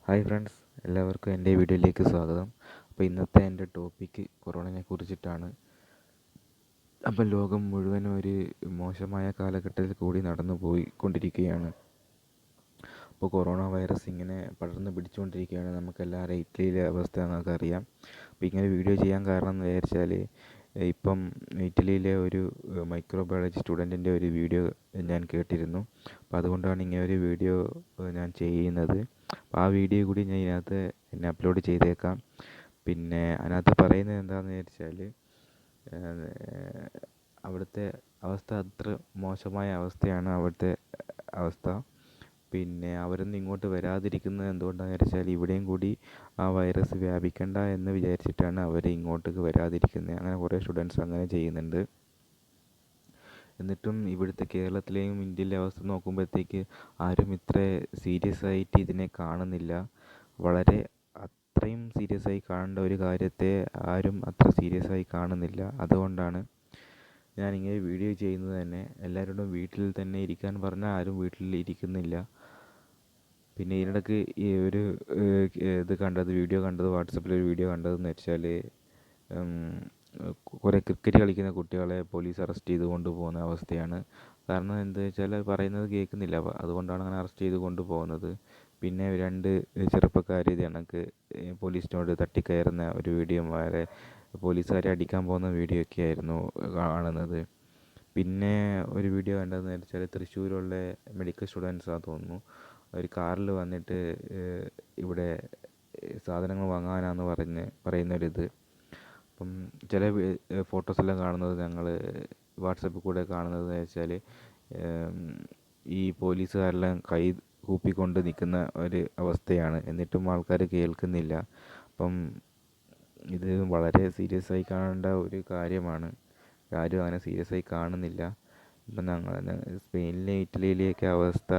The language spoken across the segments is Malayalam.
ഹായ് ഫ്രണ്ട്സ്, എല്ലാവർക്കും എൻ്റെ വീഡിയോയിലേക്ക് സ്വാഗതം. അപ്പോൾ ഇന്നത്തെ എൻ്റെ ടോപ്പിക്ക് കൊറോണയെ കുറിച്ചിട്ടാണ്. അപ്പോൾ ലോകം മുഴുവനും ഒരു മോശമായ കാലഘട്ടത്തിൽ കൂടി നടന്നു പോയിക്കൊണ്ടിരിക്കുകയാണ്. അപ്പോൾ കൊറോണ വൈറസ് ഇങ്ങനെ പടർന്ന് പിടിച്ചുകൊണ്ടിരിക്കുകയാണ്. നമുക്കെല്ലാവരും ഇറ്റലിയിലെ അവസ്ഥ നമുക്കറിയാം. അപ്പോൾ ഇങ്ങനെ വീഡിയോ ചെയ്യാൻ കാരണം എന്ന് വിചാരിച്ചാൽ, ഇപ്പം ഇറ്റലിയിലെ ഒരു മൈക്രോബയോളജി സ്റ്റുഡൻറ്റിൻ്റെ ഒരു വീഡിയോ ഞാൻ കേട്ടിരുന്നു. അപ്പോൾ അതുകൊണ്ടാണ് ഇങ്ങനെ ഒരു വീഡിയോ ഞാൻ ചെയ്യുന്നത്. അപ്പോൾ ആ വീഡിയോ കൂടി ഞാൻ ഇതിനകത്ത് അപ്ലോഡ് ചെയ്തേക്കാം. പിന്നെ അതിനകത്ത് പറയുന്നത് എന്താണെന്ന് വിചാരിച്ചാൽ, അവിടുത്തെ അവസ്ഥ അത്ര മോശമായ അവസ്ഥയാണ് അവിടുത്തെ അവസ്ഥ. പിന്നെ അവരൊന്നും ഇങ്ങോട്ട് വരാതിരിക്കുന്നത് എന്തുകൊണ്ടാണെന്ന് വിചാരിച്ചാൽ, ഇവിടെയും കൂടി ആ വൈറസ് വ്യാപിക്കണ്ട എന്ന് വിചാരിച്ചിട്ടാണ് അവർ ഇങ്ങോട്ടേക്ക് വരാതിരിക്കുന്നത്. അങ്ങനെ കുറേ സ്റ്റുഡൻസ് അങ്ങനെ ചെയ്യുന്നുണ്ട്. എന്നിട്ടും ഇവിടുത്തെ കേരളത്തിലെയും ഇന്ത്യയിലെ അവസ്ഥ നോക്കുമ്പോഴത്തേക്ക് ആരും ഇത്ര സീരിയസ് ആയിട്ട് ഇതിനെ കാണുന്നില്ല. വളരെ അത്രയും സീരിയസ് ആയി കാണേണ്ട ഒരു കാര്യത്തെ ആരും അത്ര സീരിയസ് ആയി കാണുന്നില്ല. അതുകൊണ്ടാണ് ഞാനിങ്ങനെ വീഡിയോ ചെയ്യുന്നത് തന്നെ. എല്ലാവരോടും വീട്ടിൽ തന്നെ ഇരിക്കാൻ പറഞ്ഞാൽ ആരും വീട്ടിൽ ഇരിക്കുന്നില്ല. പിന്നെ ഇതിനിടയ്ക്ക് ഈ ഒരു വീഡിയോ കണ്ടത് വാട്സപ്പിലൊരു വീഡിയോ കണ്ടതെന്ന് വെച്ചാൽ, കുറേ ക്രിക്കറ്റ് കളിക്കുന്ന കുട്ടികളെ പോലീസ് അറസ്റ്റ് ചെയ്ത് കൊണ്ടുപോകുന്ന അവസ്ഥയാണ്. കാരണം എന്താ വെച്ചാൽ പറയുന്നത് കേൾക്കുന്നില്ല, അതുകൊണ്ടാണ് അങ്ങനെ അറസ്റ്റ് ചെയ്ത് കൊണ്ടുപോകുന്നത്. പിന്നെ 2 ചെറുപ്പക്കാർ ഇത് കണക്ക് പോലീസിനോട് തട്ടിക്കയറുന്ന ഒരു വീഡിയോ, വരെ പോലീസുകാരെ അടിക്കാൻ പോകുന്ന വീഡിയോ ഒക്കെ ആയിരുന്നു കാണുന്നത്. പിന്നെ ഒരു വീഡിയോ കണ്ടതെന്ന് വെച്ചാൽ, തൃശ്ശൂരുള്ള മെഡിക്കൽ സ്റ്റുഡൻസാണെന്ന് തോന്നുന്നു, ഒരു കാറിൽ വന്നിട്ട് ഇവിടെ സാധനങ്ങൾ വാങ്ങാനാണെന്ന് പറയുന്നൊരിത്. അപ്പം ചില ഫോട്ടോസെല്ലാം കാണുന്നത് ഞങ്ങൾ വാട്സപ്പിൽ കൂടെ കാണുന്നതെന്ന് വെച്ചാൽ, ഈ പോലീസുകാരെല്ലാം കൈ കൂപ്പിക്കൊണ്ട് നിൽക്കുന്ന ഒരു അവസ്ഥയാണ്. എന്നിട്ടും ആൾക്കാർ കേൾക്കുന്നില്ല. അപ്പം ഇത് വളരെ സീരിയസ് ആയി കാണേണ്ട ഒരു കാര്യമാണ്. ആരും അങ്ങനെ സീരിയസ് ആയി കാണുന്നില്ല. ഇപ്പം സ്പെയിനിലെ ഇറ്റലിയിലെയൊക്കെ അവസ്ഥ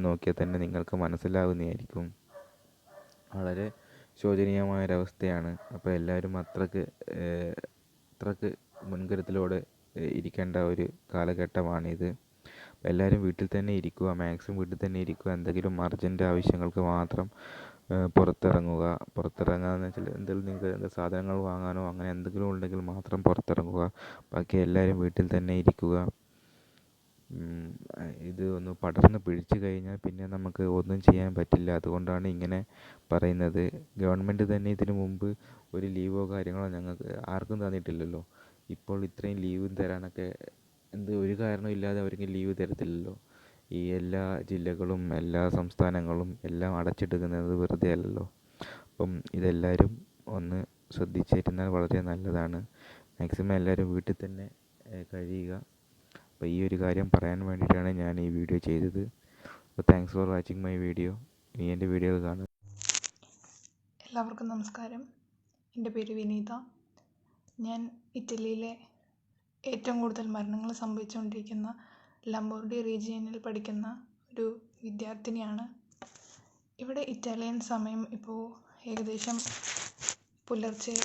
നോക്കിയാൽ തന്നെ നിങ്ങൾക്ക് മനസ്സിലാവുന്നതായിരിക്കും. വളരെ ശോചനീയമായൊരവസ്ഥയാണ്. അപ്പോൾ എല്ലാവരും അത്രയ്ക്ക് മുൻകരുതലോടെ ഇരിക്കേണ്ട ഒരു കാലഘട്ടമാണിത്. എല്ലാവരും വീട്ടിൽ തന്നെ ഇരിക്കുക, മാക്സിമം വീട്ടിൽ തന്നെ ഇരിക്കുക. എന്തെങ്കിലും അർജൻറ്റ് ആവശ്യങ്ങൾക്ക് മാത്രം പുറത്തിറങ്ങുക എന്ന് വെച്ചാൽ എന്തെങ്കിലും നിങ്ങൾക്ക് സാധനങ്ങൾ വാങ്ങാനോ അങ്ങനെ എന്തെങ്കിലും ഉണ്ടെങ്കിൽ മാത്രം പുറത്തിറങ്ങുക. ബാക്കി എല്ലാവരും വീട്ടിൽ തന്നെ ഇരിക്കുക. ഇത് ഒന്ന് പടർന്ന് പിടിച്ചു കഴിഞ്ഞാൽ പിന്നെ നമുക്ക് ഒന്നും ചെയ്യാൻ പറ്റില്ല. അതുകൊണ്ടാണ് ഇങ്ങനെ പറയുന്നത്. ഗവൺമെൻറ് തന്നെ ഇതിനു മുമ്പ് ഒരു ലീവോ കാര്യങ്ങളോ ഞങ്ങൾക്ക് ആർക്കും തന്നിട്ടില്ലല്ലോ. ഇപ്പോൾ ഇത്രയും ലീവ് തരാനൊക്കെ ഒരു കാരണമില്ലാതെ അവർക്ക് ലീവ് തരത്തില്ലല്ലോ. ഈ എല്ലാ ജില്ലകളും എല്ലാ സംസ്ഥാനങ്ങളും എല്ലാം അടച്ചിടുന്നത് വെറുതെ അല്ലല്ലോ. അപ്പം ഇതെല്ലാവരും ഒന്ന് ശ്രദ്ധിച്ചിരുന്നാൽ വളരെ നല്ലതാണ്. മാക്സിമം എല്ലാവരും വീട്ടിൽ തന്നെ കഴിയുക. അപ്പോൾ ഈ ഒരു കാര്യം പറയാൻ വേണ്ടിയിട്ടാണ് ഞാൻ ഈ വീഡിയോ ചെയ്തത്. അപ്പോൾ thanks for watching my video. ഇനി എൻ്റെ വീഡിയോ കാണുക. എല്ലാവർക്കും നമസ്കാരം. എൻ്റെ പേര് വിനീത. ഞാൻ ഇറ്റലിയിലെ ഏറ്റവും കൂടുതൽ മരണങ്ങൾ സംഭവിച്ചുകൊണ്ടിരിക്കുന്ന ലംബോർഡി റീജിയനിൽ പഠിക്കുന്ന ഒരു വിദ്യാർത്ഥിനിയാണ്. ഇവിടെ ഇറ്റാലിയൻ സമയം ഇപ്പോൾ ഏകദേശം പുലർച്ചെ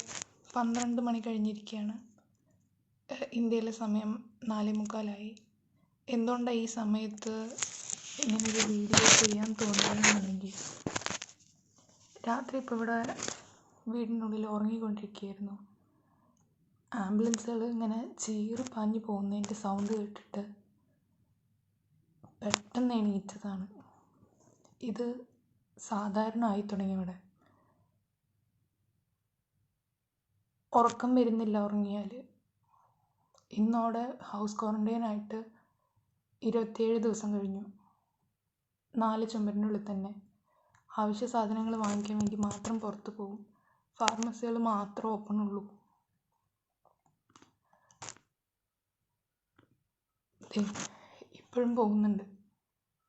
12 മണി കഴിഞ്ഞിരിക്കുകയാണ്. ഇന്ത്യയിലെ സമയം 4:45. എന്തുകൊണ്ടാണ് ഈ സമയത്ത് ഇങ്ങനൊരു വീഡിയോ ചെയ്യാൻ തോന്നുകയാണെന്നുണ്ടെങ്കിൽ, രാത്രി ഇപ്പോൾ ഇവിടെ വീടിനുള്ളിൽ ഉറങ്ങിക്കൊണ്ടിരിക്കുകയായിരുന്നു. ആംബുലൻസുകൾ ഇങ്ങനെ ചീറി പാഞ്ഞു പോകുന്നതിൻ്റെ സൗണ്ട് കേട്ടിട്ട് പെട്ടെന്ന് എണീറ്റതാണ്. ഇത് സാധാരണ ആയി തുടങ്ങി. ഇവിടെ ഉറക്കം വരുന്നില്ല ഉറങ്ങിയാൽ. ഇന്നോടെ ഹൗസ് ക്വാറൻറ്റൈനായിട്ട് 27 ദിവസം കഴിഞ്ഞു. 4 ചുമരിനുള്ളിൽ തന്നെ. ആവശ്യ സാധനങ്ങൾ വാങ്ങിക്കാൻ വേണ്ടി മാത്രം പുറത്ത് പോകും. ഫാർമസികൾ മാത്രം ഓപ്പൺ ഉള്ളൂ. ഇപ്പോഴും പോകുന്നുണ്ട്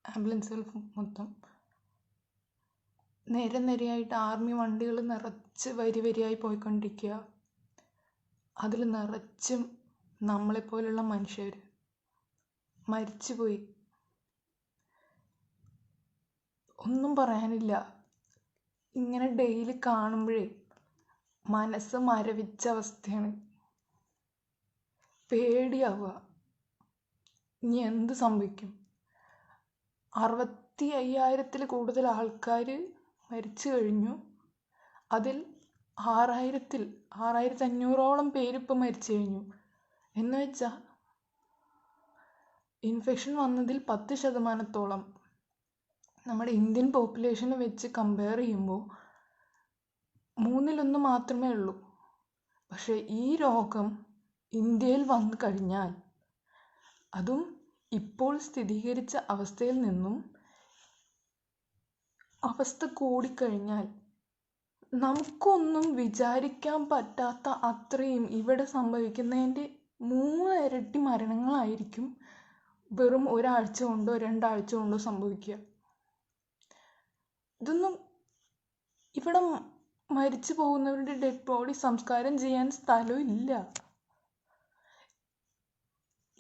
ആംബുലൻസുകൾ മൊത്തം. നിരയായിട്ട് ആർമി വണ്ടികൾ നിറച്ച് വരിയായി പോയിക്കൊണ്ടിരിക്കുക. അതിൽ നിറച്ചും നമ്മളെപ്പോലുള്ള മനുഷ്യർ മരിച്ചുപോയി. ഒന്നും പറയാനില്ല. ഇങ്ങനെ ഡെയിലി കാണുമ്പോഴേ മനസ്സ് മരവിച്ച അവസ്ഥയാണ്. പേടിയാവുക, ഇനി എന്ത് സംഭവിക്കും. 65,000-ൽ കൂടുതൽ ആൾക്കാർ മരിച്ചു കഴിഞ്ഞു. അതിൽ 6500ഓളം പേരിപ്പോൾ മരിച്ചു കഴിഞ്ഞു. എന്ന് വെച്ചാൽ ഇൻഫെക്ഷൻ വന്നതിൽ 10% നമ്മുടെ ഇന്ത്യൻ പോപ്പുലേഷനെ വെച്ച് കമ്പയർ ചെയ്യുമ്പോൾ 1/3 മാത്രമേ ഉള്ളൂ. പക്ഷേ ഈ രോഗം ഇന്ത്യയിൽ വന്നു കഴിഞ്ഞാൽ, അതും ഇപ്പോൾ സ്ഥിരീകരിച്ച അവസ്ഥയിൽ നിന്നും അവസ്ഥ കൂടിക്കഴിഞ്ഞാൽ, നമുക്കൊന്നും വിചാരിക്കാൻ പറ്റാത്ത അത്രയും ഇവിടെ സംഭവിക്കുന്നതിൻ്റെ 3 ഇരട്ടി മരണങ്ങളായിരിക്കും വെറും ഒരാഴ്ച കൊണ്ടോ 2 ആഴ്ച കൊണ്ടോ സംഭവിക്കുക. ഇതൊന്നും ഇവിടെ മരിച്ചു പോകുന്നവരുടെ ഡെഡ് ബോഡി സംസ്കാരം ചെയ്യാൻ സ്ഥലമില്ല.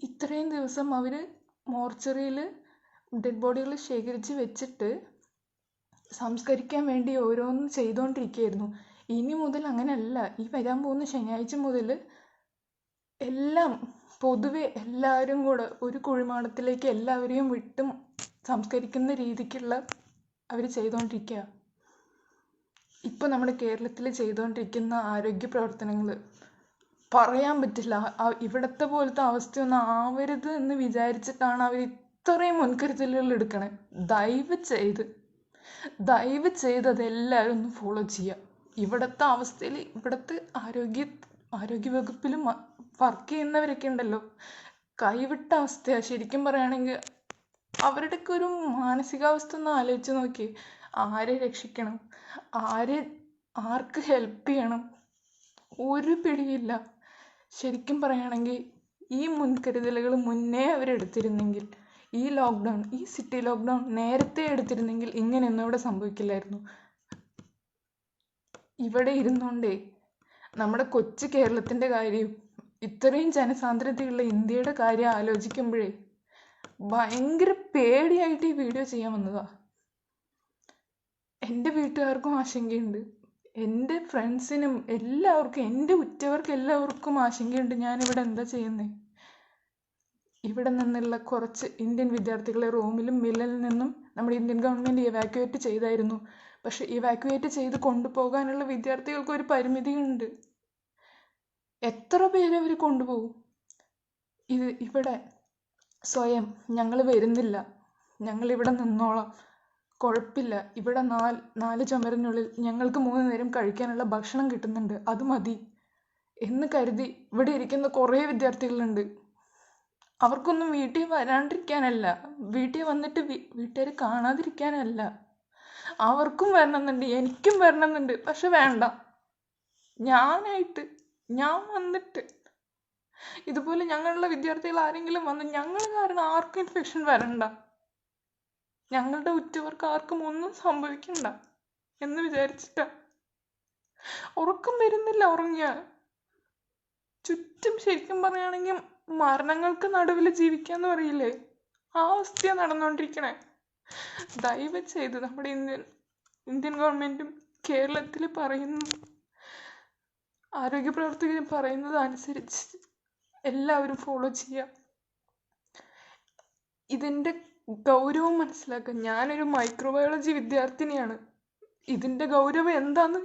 ഇത്രയും ദിവസം അവർ മോർച്ചറിയിൽ ഡെഡ് ബോഡികൾ ശേഖരിച്ച് വെച്ചിട്ട് സംസ്കരിക്കാൻ വേണ്ടി ഓരോന്ന് ചെയ്തുകൊണ്ടിരിക്കുകയായിരുന്നു. ഇനി മുതൽ അങ്ങനെയല്ല. ഈ വരാൻ പോകുന്ന ശനിയാഴ്ച മുതൽ എല്ലാം പൊതുവെ എല്ലാവരും കൂടെ ഒരു കുഴിമാടത്തിലേക്ക് എല്ലാവരെയും വിട്ടും സംസ്കരിക്കുന്ന രീതിക്കുള്ള അവർ ചെയ്തുകൊണ്ടിരിക്കുക. ഇപ്പോൾ നമ്മുടെ കേരളത്തിൽ ചെയ്തുകൊണ്ടിരിക്കുന്ന ആരോഗ്യ പ്രവർത്തനങ്ങൾ പറയാൻ പറ്റില്ല. ഇവിടത്തെ പോലത്തെ അവസ്ഥയൊന്നും ആവരുത് എന്ന് വിചാരിച്ചിട്ടാണ് അവർ ഇത്രയും മുൻകരുതലുകൾ എടുക്കണേ. ദയവ് ചെയ്ത് അതെല്ലാവരും ഒന്ന് ഫോളോ ചെയ്യുക. ഇവിടുത്തെ അവസ്ഥയിൽ ഇവിടുത്തെ ആരോഗ്യ വകുപ്പിൽ വർക്ക് ചെയ്യുന്നവരൊക്കെ ഉണ്ടല്ലോ, കൈവിട്ട അവസ്ഥയാണ്. ശരിക്കും പറയുകയാണെങ്കിൽ അവരുടെയൊക്കെ ഒരു മാനസികാവസ്ഥ ഒന്ന് ആലോചിച്ച് നോക്കി. ആരെ രക്ഷിക്കണം, ആർക്ക് ഹെൽപ്പ് ചെയ്യണം, ഒരു പിടിയില്ല. ശരിക്കും പറയുകയാണെങ്കിൽ ഈ മുൻകരുതലുകൾ മുന്നേ അവരെടുത്തിരുന്നെങ്കിൽ, ഈ സിറ്റി ലോക്ക്ഡൗൺ നേരത്തെ എടുത്തിരുന്നെങ്കിൽ ഇങ്ങനെയൊന്നും ഇവിടെ സംഭവിക്കില്ലായിരുന്നു. ഇവിടെ ഇരുന്നുകൊണ്ടേ നമ്മുടെ കൊച്ചു കേരളത്തിൻ്റെ കാര്യം, ഇത്രയും ജനസാന്ദ്രതയുള്ള ഇന്ത്യയുടെ കാര്യം ആലോചിക്കുമ്പോഴേ ഭയങ്കര പേടിയായിട്ട് ഈ വീഡിയോ ചെയ്യാൻ വന്നതാ. എൻ്റെ വീട്ടുകാർക്കും ആശങ്കയുണ്ട്, എൻ്റെ ഫ്രണ്ട്സിനും എല്ലാവർക്കും, എൻ്റെ ഉറ്റവർക്ക് എല്ലാവർക്കും ആശങ്കയുണ്ട്. ഞാനിവിടെ എന്താ ചെയ്യുന്നത്? ഇവിടെ നിന്നുള്ള കുറച്ച് ഇന്ത്യൻ വിദ്യാർത്ഥികളെ റോമിലും മില്ലിൽ നിന്നും നമ്മുടെ ഇന്ത്യൻ ഗവൺമെൻറ് ഇവാക്യുവേറ്റ് ചെയ്തായിരുന്നു. പക്ഷെ ഇവാക്യുവേറ്റ് ചെയ്ത് കൊണ്ടുപോകാനുള്ള വിദ്യാർത്ഥികൾക്ക് ഒരു പരിമിതിയുണ്ട്. എത്ര പേരെ അവർ കൊണ്ടുപോകും? ഇവിടെ സ്വയം ഞങ്ങൾ വരുന്നില്ല, ഞങ്ങളിവിടെ നിന്നോളാം, കുഴപ്പമില്ല, ഇവിടെ 4 ചുമരിനുള്ളിൽ ഞങ്ങൾക്ക് 3 നേരം കഴിക്കാനുള്ള ഭക്ഷണം കിട്ടുന്നുണ്ട്, അത് മതി എന്ന് കരുതി ഇവിടെ ഇരിക്കുന്ന കുറേ വിദ്യാർത്ഥികളുണ്ട്. അവർക്കൊന്നും വീട്ടിൽ വരാണ്ടിരിക്കാനല്ല, വീട്ടിൽ വന്നിട്ട് വീട്ടുകാർ കാണാതിരിക്കാനല്ല. അവർക്കും വരണമെന്നുണ്ട്, എനിക്കും വരണമെന്നുണ്ട്. പക്ഷെ വേണ്ട, ഞാൻ വന്നിട്ട് ഇതുപോലെ ഞങ്ങളുള്ള വിദ്യാർത്ഥികൾ ആരെങ്കിലും വന്ന് ഞങ്ങൾ കാരണം ആർക്കും ഇൻഫെക്ഷൻ വരണ്ട, ഞങ്ങളുടെ ഉറ്റവർക്ക് ആർക്കും ഒന്നും സംഭവിക്കണ്ട എന്ന് വിചാരിച്ചിട്ടാ. ഉറക്കം വരുന്നില്ല ഉറങ്ങിയാൽ. ചുറ്റും ശരിക്കും പറയുകയാണെങ്കിൽ മരണങ്ങൾക്ക് നടുവിൽ ജീവിക്കാന്ന് പറയില്ലേ, ആ അവസ്ഥയാണ് നടന്നുകൊണ്ടിരിക്കണേ. ദയവ് ചെയ്ത് നമ്മുടെ ഇന്ത്യൻ ഗവൺമെൻറ്റും കേരളത്തിൽ പറയുന്നു, ആരോഗ്യ പ്രവർത്തകർ പറയുന്നത് അനുസരിച്ച് എല്ലാവരും ഫോളോ ചെയ്യുക. ഇതിൻ്റെ ഗൗരവം മനസ്സിലാക്കുക. ഞാനൊരു മൈക്രോബയോളജി വിദ്യാർത്ഥിനിയാണ്. ഇതിൻ്റെ ഗൗരവം എന്താന്ന്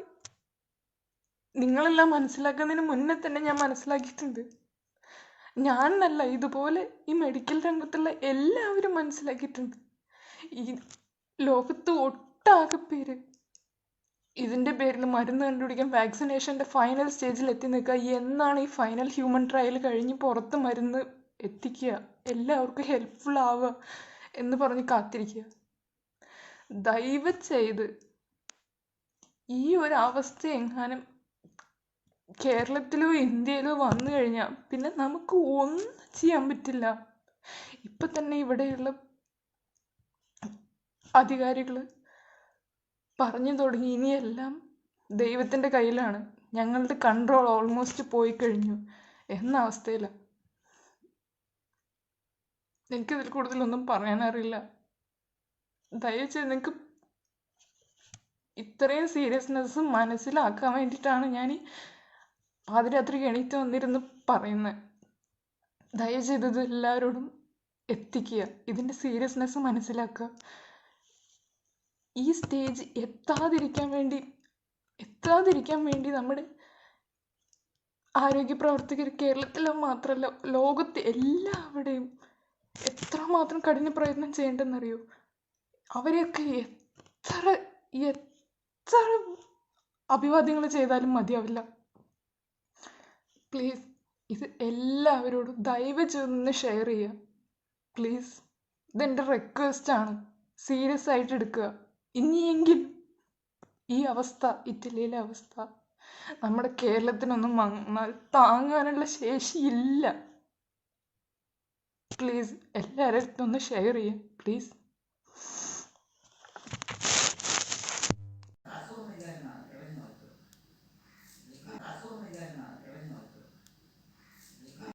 നിങ്ങളെല്ലാം മനസ്സിലാക്കുന്നതിന് മുന്നേ തന്നെ ഞാൻ മനസ്സിലാക്കിയിട്ടുണ്ട്. ഞാനല്ല, ഇതുപോലെ ഈ മെഡിക്കൽ രംഗത്തുള്ള എല്ലാവരും മനസ്സിലാക്കിയിട്ടുണ്ട്. ഈ ലോകത്ത് ഒട്ടാകെ പേര് ഇതിൻ്റെ പേരിൽ മരുന്ന് കണ്ടുപിടിക്കാൻ വാക്സിനേഷൻ്റെ ഫൈനൽ സ്റ്റേജിൽ എത്തി നിൽക്കുക. എന്നാണ് ഈ ഫൈനൽ ഹ്യൂമൻ ട്രയൽ കഴിഞ്ഞ് പുറത്ത് മരുന്ന് എത്തിക്കുക, എല്ലാവർക്കും ഹെൽപ്ഫുൾ ആവുക എന്ന് പറഞ്ഞ് കാത്തിരിക്കുക. ദയവ് ചെയ്ത് ഈ ഒരു അവസ്ഥ എങ്ങാനും കേരളത്തിലോ ഇന്ത്യയിലോ വന്നു കഴിഞ്ഞാൽ പിന്നെ നമുക്ക് ഒന്നും ചെയ്യാൻ പറ്റില്ല. ഇപ്പം തന്നെ ഇവിടെയുള്ള അധികാരികൾ പറഞ്ഞു തുടങ്ങി, ഇനിയെല്ലാം ദൈവത്തിൻ്റെ കയ്യിലാണ്, ഞങ്ങളുടെ കൺട്രോൾ ഓൾമോസ്റ്റ് പോയി കഴിഞ്ഞു എന്ന അവസ്ഥയിലാണ്. എനിക്കിതിൽ കൂടുതലൊന്നും പറയാനറിയില്ല. ദയവചെയ്ത് നിങ്ങൾക്ക് ഇത്രയും സീരിയസ്നെസ് മനസ്സിലാക്കാൻ വേണ്ടിയിട്ടാണ് ഞാൻ ഈ പാതിരാത്രിക്ക് എണീറ്റ് വന്നിരുന്ന് പറയുന്നത്. ദയവചെയ്ത് ഇത് എല്ലാവരോടും എത്തിക്കുക, ഇതിൻ്റെ സീരിയസ്നെസ് മനസ്സിലാക്കുക. ഈ സ്റ്റേജ് എത്താതിരിക്കാൻ വേണ്ടി നമ്മുടെ ആരോഗ്യ പ്രവർത്തകർ കേരളത്തിൽ മാത്രമല്ല ലോകത്ത് എല്ലാവിടെയും എത്രമാത്രം കഠിന പ്രയത്നം ചെയ്യേണ്ടെന്നറിയോ? അവരെയൊക്കെ എത്ര അഭിവാദ്യങ്ങൾ ചെയ്താലും മതിയാവില്ല. പ്ലീസ് ഇത് എല്ലാവരോടും ദയവ് ചെയ്തൊന്ന് ഷെയർ ചെയ്യുക പ്ലീസ്. ഇതെൻ്റെ റിക്വസ്റ്റാണ്, സീരിയസ് ആയിട്ട് എടുക്കുക. ഇനിയെങ്കിലും ഈ അവസ്ഥ, ഇറ്റലിയിലെ അവസ്ഥ നമ്മുടെ കേരളത്തിനൊന്നും വന്നാൽ താങ്ങാനുള്ള ശേഷിയില്ല. പ്ലീസ് എല്ലാവരുടെ അടുത്തും ഒന്ന് ഷെയർ ചെയ്യുക പ്ലീസ്.